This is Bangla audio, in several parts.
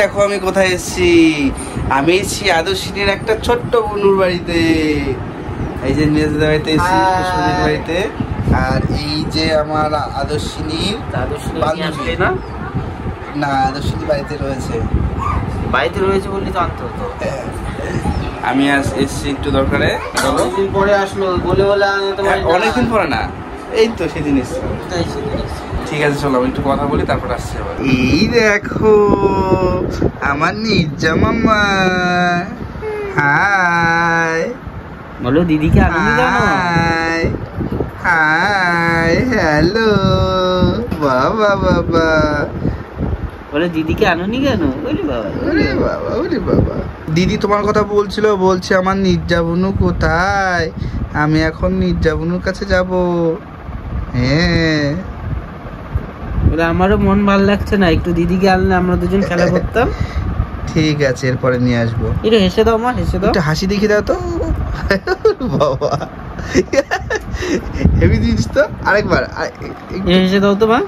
দেখো আমি কোথায় এসেছি। আমি এসেছি আদর্শিনীর একটা ছোট্ট বনুর বাড়িতে। এই যে নিজেদের বাড়িতে এসেছি, বাড়িতে। আর এই যে আমার আদর্শিনীর বান্ধবী না, আদর্শিনী বাড়িতে রয়েছে। বাড়িতে রয়েছে বললি তো আনতে হতো। আমি এসেছি একটু দরকারে। অনেকদিন পরে আসলো বলে অনেকদিন পরে না, এই তো সেদিন এসেছি। ঠিক আছে চলো আমি একটু কথা বলি, তারপর আসছি আবার। এই দেখো আমার নির্জা মামা। হাই বলো দিদিকে আনবি কেন? হাই হাই হ্যালো বাবা বাবা। বলে দিদিকে আনুনি কেন? বলি বাবা, ওরে বাবা, ওরে বাবা। দিদি তোমার কথা বলছিল, বলছে আমার নির্জা বুনু কোথায়, আমি এখন নির্জা বুনুর কাছে যাব। হ্যাঁ আমারও মন ভালো লাগছে না, একটু দিদিকে আনলে আমরা দুজন খেলা করতাম। ঠিক আছে এরপরে নিয়ে আসবো। একটু হেসে দাও মা, হেসে দাও, একটু হাসি দেখি দাও তো। বাবা হেভি দিস তো, আরেকবার হেসে দাও তো মা,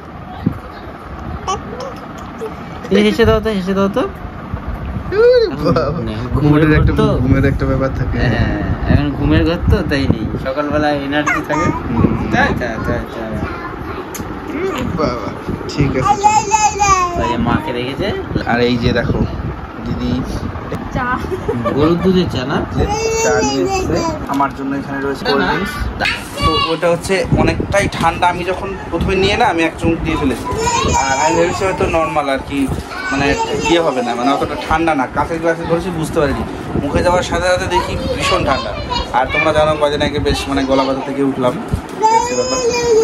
হেসে দাও তো, হেসে দাও তো। ঘুমের একটা ব্যাপার থাকে। এখন ঘুমের ঘর তো, তাই নেই, সকালবেলা এনার্জি থাকে। বাবা ঠিক আছে মাকে রেখেছে। আর এই যে দেখো দিদি গরুর দুধের চা না, চা নিয়ে এসেছে আমার জন্য। এখানে রয়েছে কোল্ড ড্রিঙ্কস। তো ওটা হচ্ছে অনেকটাই ঠান্ডা। আমি যখন প্রথমে নিয়ে না আমি এক চুমুক দিয়ে ফেলেছি, আর আমি ভেবেছি হয়তো নর্মাল আর কি, মানে ইয়ে হবে না, মানে অতটা ঠান্ডা না। কাঁচের গ্লাসে ধরেছি বুঝতে পারিনি, মুখে যাওয়ার সাথে সাথে দেখি ভীষণ ঠান্ডা। আর তোমরা জানো কদিন আগে বেশ মানে গলা ব্যথা থেকে উঠলাম।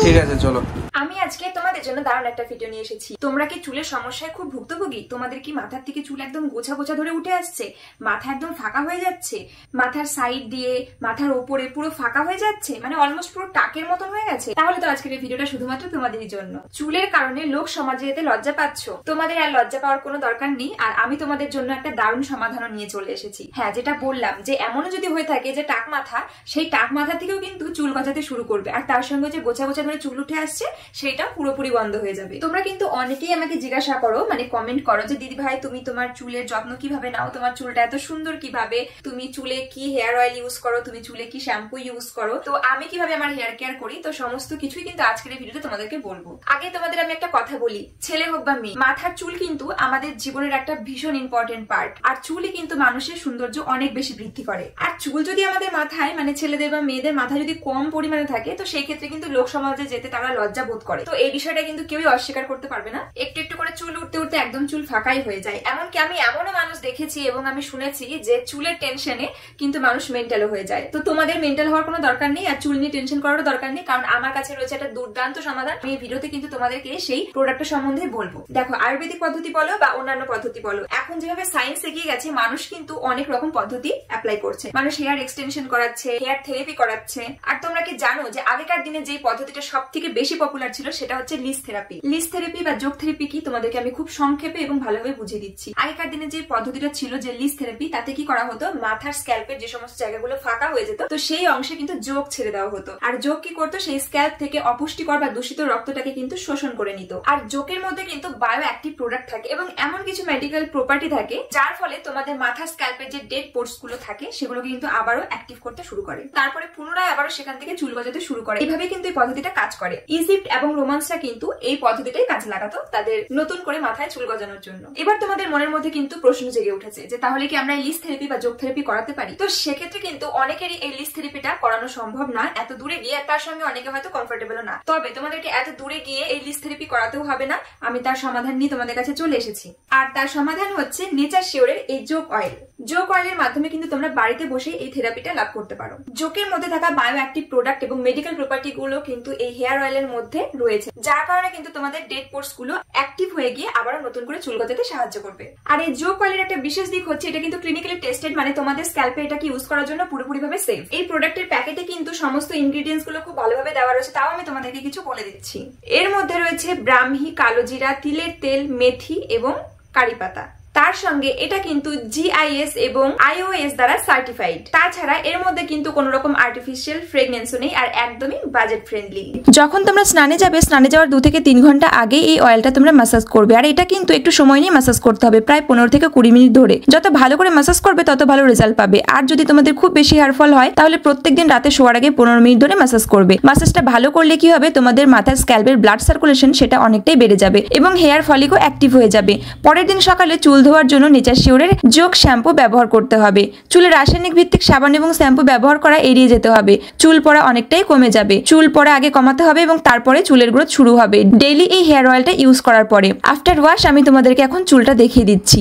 ঠিক আছে চলো। আমি আজকে তোমাদের জন্য দারুণ একটা ভিডিও নিয়ে এসেছি। তোমরা কি চুলের সমস্যায় খুব ভুক্তভোগী? তোমাদের কি মাথার থেকে চুল একদম গোছা গোছা ধরে উঠে আসছে, মাথা একদম ফাঁকা হয়ে যাচ্ছে, মাথার সাইড দিয়ে মাথার উপরে পুরো ফাঁকা হয়ে যাচ্ছে, মানে অলমোস্ট পুরো টাকের মতন হয়ে গেছে? তাহলে তো আজকের এই ভিডিওটা শুধুমাত্র তোমাদেরই জন্য। চুলের কারণে লোক সমাজে এতে লজ্জা পাচ্ছ, তোমাদের আর লজ্জা পাওয়ার কোনো দরকার নেই। আর আমি তোমাদের জন্য একটা দারুণ সমাধানও নিয়ে চলে এসেছি। হ্যাঁ, যেটা বললাম যে এমনও যদি হয়ে থাকে যে টাক মাথা, সেই টাক মাথা থেকেও কিন্তু চুল গজাতে শুরু করবে, আর তার সঙ্গে যে গোছা গোছা ধরে চুল উঠে আসছে সেটা পুরোপুরি বন্ধ হয়ে যাবে। তোমরা কিন্তু অনেকেই আমাকে জিজ্ঞাসা করো, মানে কমেন্ট করো যে দিদি ভাই তুমি তোমার চুলের যত্ন কিভাবে নাও, তোমার চুলটা এত সুন্দর কিভাবে, তুমি চুলে কি হেয়ার অয়েল ইউজ করো, তুমি চুলে কি শ্যাম্পু ইউজ করো, তো আমি কিভাবে আমার হেয়ার কেয়ার করি, তো সমস্ত কিছুই কিন্তু আজকের এই ভিডিওতে তোমাদেরকে বলবো। আগে তোমাদের আমি একটা কথা বলি, ছেলে হোক বা মেয়ে, মাথার চুল কিন্তু আমাদের জীবনের একটা ভীষণ ইম্পর্টেন্ট পার্ট। আর চুলই কিন্তু মানুষের সৌন্দর্য অনেক বেশি বৃদ্ধি করে। আর চুল যদি আমাদের মাথায়, মানে ছেলেদের বা মেয়েদের মাথায় যদি কম পরিমাণে থাকে, তো সেই ক্ষেত্রে কিন্তু লোক সমাজে যেতে তারা লজ্জা বোধ করে। তো এই বিষয়টা কিন্তু কেউই অস্বীকার করতে পারবে না। একটু একটু করে চুল উঠতে উঠতে একদম চুল ফাঁকাই হয়ে যায়। এমনকি আমি এমনও মানুষ দেখেছি এবং আমি শুনেছি যে চুলের টেনশনে কিন্তু মানুষ মেন্টালও হয়ে যায়। তো তোমাদের মেন্টাল হওয়ার কোনো দরকার নেই, আর চুল নিয়ে টেনশন করারও দরকার নেই, কারণ আমার কাছে রয়েছে একটা দুর্দান্ত সমাধান। আমি এই ভিডিওতে কিন্তু তোমাদেরকে সেই প্রোডাক্টের সম্বন্ধে বলবো। দেখো, আয়ুর্বেদিক পদ্ধতি বলো বা অন্যান্য পদ্ধতি বলো, এখন যেভাবে সায়েন্স এগিয়ে গেছে, মানুষ কিন্তু অনেক রকম পদ্ধতি অ্যাপ্লাই করছে। মানুষ হেয়ার এক্সটেনশন করাচ্ছে, হেয়ার থেরাপি করাচ্ছে। আর তোমরা কি জানো যে আগেকার দিনে যে পদ্ধতিটা সব থেকে বেশি পপুলার ছিল সেটা হচ্ছে লিস থেরাপি। লিস থেরাপি বা যোগ থেরাপি কি, তোমাদেরকে আমি খুব সংক্ষেপে এবং ভালোভাবে বুঝিয়ে দিচ্ছি। আগেকার দিনে যে পদ্ধতিটা ছিল যে লিস থেরাপি, তাতে কি করা হতো, মাথার স্ক্যাল্পের যে সমস্ত জায়গাগুলো ফাঁকা হয়ে যেত, তো সেই অংশে কিন্তু যোগ ছেড়ে দেওয়া হতো। আর যোগ কি করতো, সেই স্ক্যাল্প থেকে অপুষ্টিকর বা দূষিত রক্তটাকে কিন্তু শোষণ করে নিত। আর যোগের মধ্যে কিন্তু বায়ো অ্যাক্টিভ প্রোডাক্ট থাকে এবং এমন কিছু মেডিকেল প্রপার্টি থাকে যার ফলে তোমাদের মাথার স্ক্যাল্পের যে ডেড পোর্টস গুলো থাকে সেগুলো কিন্তু আবারও অ্যাক্টিভ করতে শুরু করে, তারপরে পুনরায় আবারও সেখান থেকে চুল গজাতে শুরু করে। এইভাবে কিন্তু এই পদ্ধতিটা কাজ করে। ইজিপ্ট এবং রোমান্সরা কিন্তু এই পদ্ধতিটাই কাজে লাগাতো তাদের নতুন করে মাথায় চুল গজানোর জন্য। এবার তোমাদের মনের মধ্যে কিন্তু প্রশ্ন জেগে উঠেছে যে তাহলে কি আমরা লিস থেরাপি বা যোগ থেরাপি করাতে পারি? তো সেক্ষেত্রে কিন্তু অনেকেরই এই লিস থেরাপিটা করানো সম্ভব না এত দূরে গিয়ে, তার সঙ্গে অনেকে হয়তো কমফোর্টেবল না। তবে তোমাদেরকে এত দূরে গিয়ে এই লিস থেরাপি করাতেও হবে না, আমি তার সমাধান নিয়ে তোমাদের কাছে চলে এসেছি। আর তার সমাধান হচ্ছে নেচার শিওরের এই যোগ অয়েল। যোগ অয়েলের মাধ্যমে কিন্তু তোমরা বাড়িতে বসে এই থেরাপিটা লাভ করতে পারো। যোগের মধ্যে থাকা বায়ো অ্যাক্টিভ প্রোডাক্ট এবং মেডিকেল প্রপার্টি গুলো কিন্তু এই হেয়ার অয়েলের মধ্যে রয়েছে, যার কারণে কিন্তু তোমাদের ডেড পোর্টস গুলো অ্যাক্টিভ হয়ে গিয়ে আবারো নতুন করে চুল গজাতে সাহায্য করবে। আর এই যোগ অয়েলের একটা বিশেষ দিক হচ্ছে এটা কিন্তু ক্লিনিক্যালি টেস্টেড, মানে তোমাদের স্ক্যাল্পে এটাকে ইউজ করার জন্য পুরোপুরি ভাবে সেফ। এই প্রোডাক্টের প্যাকেটে কিন্তু সমস্ত ইনগ্রেডিয়েন্টস গুলো খুব ভালোভাবে দেওয়া রয়েছে, তাও আমি তোমাদেরকে কিছু বলে দিচ্ছি। এর মধ্যে রয়েছে ব্রাহ্মী, কালোজিরা, তিলের তেল, মেথি এবং কারি পাতা। তার সঙ্গে এটা কিন্তু GIS এবং iOS দ্বারা সার্টিফাইড। তাছাড়া এর মধ্যে কিন্তু কোনো রকম আর্টিফিশিয়াল ফ্রেগনেন্সও নেই আর একদমই বাজেট ফ্রেন্ডলি। যখন তোমরা স্নানে যাবে, স্নানে যাওয়ার 2 থেকে 3 ঘন্টা আগে এই অয়েলটা তোমরা ম্যাসাজ করবে। আর এটা কিন্তু একটু সময় নিয়ে ম্যাসাজ করতে হবে, প্রায় 15 থেকে 20 মিনিট ধরে। যত ভালো করে ম্যাসাজ করবে তত ভালো রেজাল্ট পাবে। আর যদি তোমাদের খুব বেশি হেয়ার ফল হয় তাহলে প্রত্যেকদিন রাতে শোয়ার আগে 15 মিনিট ধরে ম্যাসাজ করবে। ম্যাসাজটা ভালো করলে কি হবে, তোমাদের মাথার স্ক্যাল্পের ব্লাড সার্কুলেশন সেটা অনেকটাই বেড়ে যাবে এবং হেয়ার ফলিকও অ্যাক্টিভ হয়ে যাবে। পরের দিন সকালে চুল ধোয়ার জন্য নেচার শিওরের যোগ শ্যাম্পু ব্যবহার করতে হবে। চুলে রাসায়নিক ভিত্তিক সাবান এবং শ্যাম্পু ব্যবহার করা এড়িয়ে যেতে হবে। চুল পড়া অনেকটাই কমে যাবে। চুল পড়া আগে কমাতে হবে এবং তারপরে চুলের গ্রোথ শুরু হবে ডেইলি এই হেয়ার অয়েলটা ইউজ করার পরে। আফটার ওয়াশ আমি তোমাদেরকে এখন চুলটা দেখিয়ে দিচ্ছি।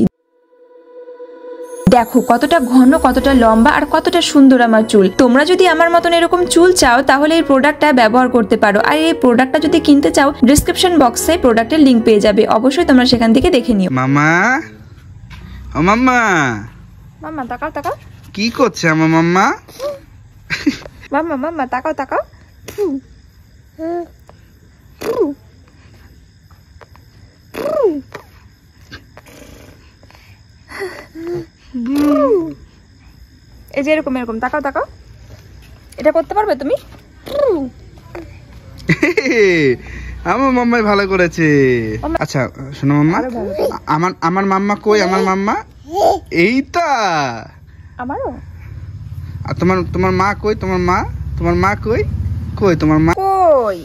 দেখো কতটা ঘন, কতটা লম্বা আর কতটা সুন্দর আমার চুল। তোমরা যদি আমার মতন এরকম চুল চাও তাহলে এই প্রোডাক্টটা ব্যবহার করতে পারো। আর এই প্রোডাক্টটা যদি কিনতে চাও ডেসক্রিপশন বক্সে প্রোডাক্টের লিংক পেয়ে যাবে, অবশ্যই তোমরা সেখান থেকে দেখে নিও। মামা, ও মাম্মা, মাম্মা তাকাও তাকাও, কি করছে আমার মাম্মা? মাম্মা মাম্মা তাকাও তাকাও। এই যে এরকম এরকম তাকাও তাকাও, এটা করতে পারবে তুমি? আমার মাম্মাই ভালো করেছে। আচ্ছা শোনো মাম্মা, আমার মাম্মা কই? আমার মাম্মা এইটা। আমারও। আর তোমার মা কই? তোমার মা কই? কই তোমার মা? কই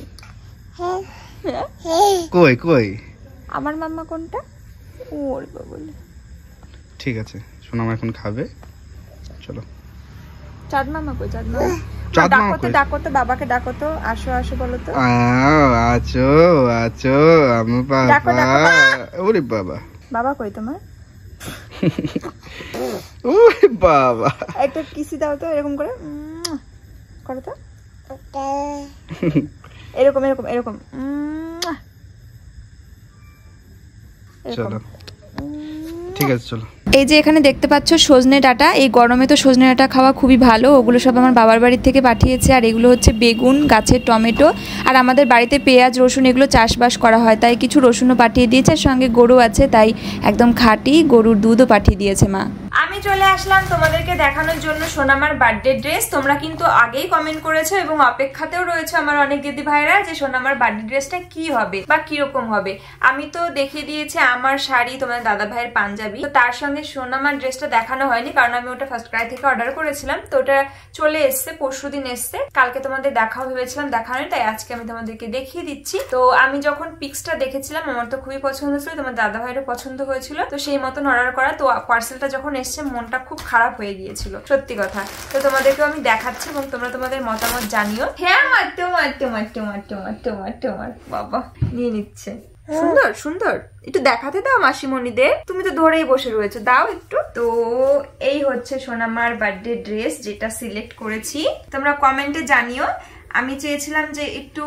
কই কই আমার মাম্মা কোনটা? ওর বাবা। ঠিক আছে শোনো, আমার এখন খাবে, চলো। চাঁদ মামা কই? চাঁদ মামা চাঁদ মামা ডাকো তো, কই? ডাকো তো বাবাকে, ডাকো তো, আসো আসো বলো তো। আছো আছো আমার ডাকো, বাবা। ডাকো। ওরে বাবা, বাবা কই তোমার? ওরে বাবা, একটা কিসি দাও তো এরকম করে, করো তো এরকম এরকম এরকম। চলো ঠিক আছে চলো। এই যে এখানে দেখতে পাচ্ছ সজনে ডাঁটা। এই গরমে তো সজনে ডাঁটা খাওয়া খুবই ভালো। ওগুলো সব আমার বাবার বাড়ির থেকে পাঠিয়েছে। আর এগুলো হচ্ছে বেগুন, গাছের টমেটো, আর আমাদের বাড়িতে পেঁয়াজ রসুন এগুলো চাষবাস করা হয়, তাই কিছু রসুনও পাঠিয়ে দিয়েছে। সঙ্গে গরু আছে, তাই একদম খাঁটি গরুর দুধও পাঠিয়ে দিয়েছে মা। আমি চলে আসলাম তোমাদেরকে দেখানোর জন্য সোনামার বার্থডে ড্রেস। তোমরা কিন্তু আগেই কমেন্ট করেছো এবং অপেক্ষাতেও রয়েছে আমার অনেক দিদি ভাইরা যে সোনামার বার্থডে ড্রেসটা কি হবে বা কিরকম হবে। আমি তো দেখিয়ে দিয়েছি আমার শাড়ি, তোমাদের দাদা ভাইয়ের পাঞ্জাবি। তো তার সঙ্গে সোনামার ড্রেসটা দেখানো হয়নি, কারণ আমি ওটা ফার্স্ট ক্রাই থেকে অর্ডার করেছিলাম। তো ওটা চলে এসছে, পরশুদিন এসছে। কালকে তোমাদের দেখাও ভেবেছিলাম, দেখানো, তাই আজকে আমি তোমাদেরকে দেখিয়ে দিচ্ছি। তো আমি যখন পিক্সটা দেখেছিলাম আমার তো খুবই পছন্দ ছিল, তোমার দাদা ভাইয়েরও পছন্দ হয়েছিল, তো সেই মতন অর্ডার করা। তো পার্সেলটা যখন এসছে মনটা খুব খারাপ হয়ে গিয়েছিল, সত্যি কথা। তো তোমাদেরকেও আমি দেখাচ্ছি এবং তোমরা তোমাদের মতামত জানিও। হ্যাঁ তোমার বাবা নিয়ে নিচ্ছে। সুন্দর সুন্দর, একটু দেখাতে দাও মাসিমণিদের, তুমি তো ধরেই বসে রয়েছো, দাও একটু। তো এই হচ্ছে সোনামার বার্থডে ড্রেস, যেটা সিলেক্ট করেছি। তোমরা কমেন্টে জানিও। আমি চেয়েছিলাম যে একটু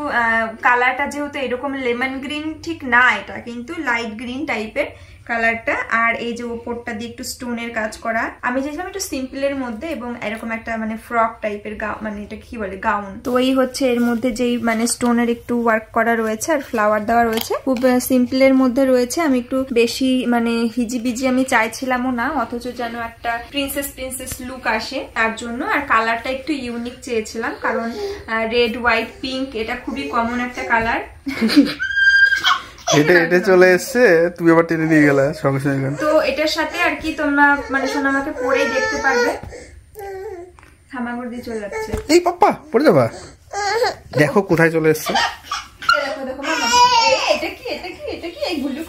কালারটা যেহেতু এরকম লেমন গ্রিন ঠিক না, এটা কিন্তু লাইট গ্রিন টাইপের কালারটা। আর এই যে উপরটা দিয়ে একটু স্টোনের কাজ করা, আমি চেয়েছিলাম একটু সিম্পলের মধ্যে এবং এরকম একটা মানে ফ্রক টাইপের মানে এটা কি বলে, গাউন। তো এই হচ্ছে এর মধ্যে যেই মানে স্টোনের একটু ওয়ার্ক করা রয়েছে আর ফ্লাওয়ার দেওয়া রয়েছে, খুব সিম্পলের মধ্যে রয়েছে। আমি একটু বেশি মানে হিজিবিজি আমি চাইছিলামও না, অথচ যেন একটা প্রিন্সেস লুক আসে তার জন্য। আর কালারটা একটু ইউনিক চেয়েছিলাম, কারণ রেড হোয়াইট পিঙ্ক এটা খুবই কমন একটা কালার। এটা চলে এসছে, তুমি আবার টেনে নিয়ে গেলে সঙ্গে সঙ্গে। তো এটার সাথে আর কি তোমরা মানে সোনামাকে পরেই দেখতে পারবে। হামাগুড় দিয়ে চলে যাচ্ছে, এই পাপ্পা পড়ে যাবা। দেখো কোথায় চলে এসছে, দেখো দেখো মামা, এটা কি এইগুলো।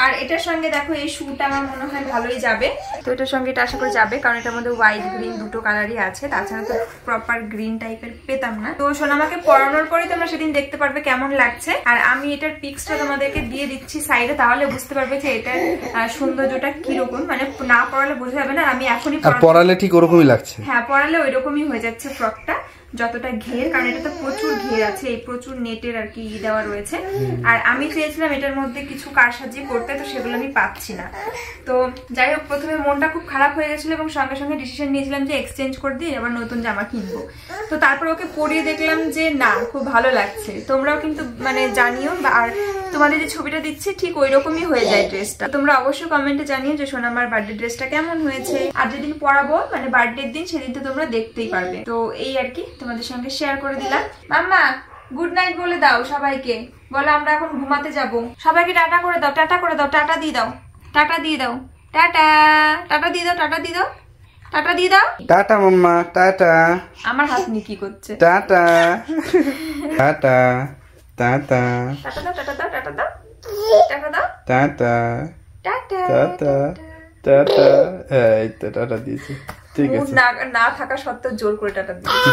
আর এটার সঙ্গে দেখো এই শুটা আমার মনে হয় ভালোই যাবে। তো এটার সঙ্গে এটা আশা করে যাবে, কারণ এটার মধ্যে হোয়াইট গ্রিন দুটো কালারই আছে, তাছাড়া তো প্রপার গ্রিন টাইপের পেতাম না। তো সোনামাকে পরানোর পরেই তোমরা সেদিন দেখতে পারবে কেমন লাগছে। আর আমি এটার পিক্সটা তোমাদেরকে দিয়ে দিচ্ছি সাইডে, তাহলে বুঝতে পারবে যে এটার সৌন্দর্যটা কিরকম। মানে না পরালে বোঝা যাবে না, আমি এখনই পরালে ঠিক ওরকমই লাগছে। হ্যাঁ পরালে ওই রকমই হয়ে যাচ্ছে ফ্রকটা, যতটা ঘের, কারণ এটা তো প্রচুর ঘের আছে, এই প্রচুর নেটের আর কি দেওয়া রয়েছে। আর আমি চেয়েছিলাম এটার মধ্যে কিছু কারসাজি করতে, তো সেগুলো আমি পাচ্ছি না। তো যাই হোক, প্রথমে মনটা খুব খারাপ হয়ে গেছিল এবং সঙ্গে সঙ্গে ডিসিশন নিয়েছিলাম যে এক্সচেঞ্জ করে দিয়ে আবার নতুন জামা কিনবো। তো তারপর ওকে পরিয়ে দেখলাম যে না, খুব ভালো লাগছে। তোমরাও কিন্তু মানে জানিও, আর তোমাদের যে ছবিটা দিচ্ছি ঠিক ওই রকমই হয়ে যায় ড্রেসটা। তোমরা অবশ্যই কমেন্টে জানিও যে সোনামার বার্থডে ড্রেসটা কেমন হয়েছে। আর যেদিন পরাবো মানে বার্থডের দিন, সেদিন তো তোমরা দেখতেই পারবে। তো এই আর কি তোমাদের সঙ্গে শেয়ার করে দিলাম। মাম্মা গুড নাইট বলে দাও সবাইকে, বলো আমরা এখন ঘুমাতে যাব। সবাইকে টাটা করে দাও, টাটা করে দাও, টাটা দিয়ে দাও, টাটা দিয়ে দাও, টাটা, টাটা দিয়ে দাও, টাটা দিয়ে দাও, টাটা দিয়ে দাও। টাটা মাম্মা, টাটা। আমার হাত নিয়ে কি করছে? টাটা টাটা টাটা টাটা দাও, টাটা দাও, টাটা দাও, টাটা দাও, টাটা টাটা, টাটা টাটা। এই তো টাটা দিয়েছি, ঠিক আছে। না থাকা সত্ত্বেও জোর করে টাটা দিয়েছি।